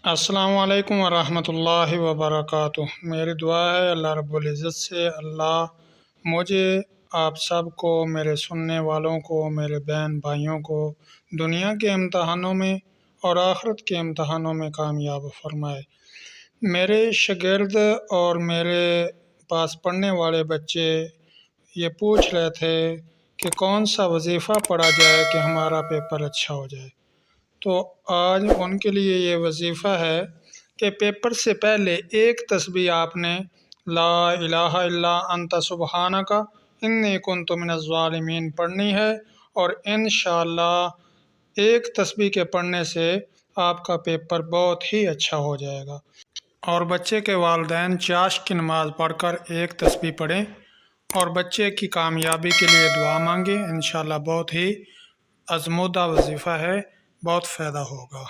السلام علیکم ورحمۃ اللہ وبرکاتہ۔ میری دعا ہے اللہ رب العزت سے اللہ مجھے، آپ سب کو، میرے سننے والوں کو، میرے بہن بھائیوں کو دنیا کے امتحانوں میں اور آخرت کے امتحانوں میں کامیاب فرمائے۔ میرے شاگرد اور میرے پاس پڑھنے والے بچے یہ پوچھ رہے تھے کہ کون سا وظیفہ پڑھا جائے کہ ہمارا پیپر اچھا ہو جائے۔ تو آج ان کے لیے یہ وظیفہ ہے کہ پیپر سے پہلے ایک تسبیح آپ نے لا الہ الا انت سبحانک انی کنت من الظالمین پڑھنی ہے، اور انشاءاللہ ایک تسبیح کے پڑھنے سے آپ کا پیپر بہت ہی اچھا ہو جائے گا۔ اور بچے کے والدین چاشت کی نماز پڑھ کر ایک تسبیح پڑھیں اور بچے کی کامیابی کے لیے دعا مانگیں۔ انشاءاللہ بہت ہی آزمودہ وظیفہ ہے، بہت فائدہ ہوگا۔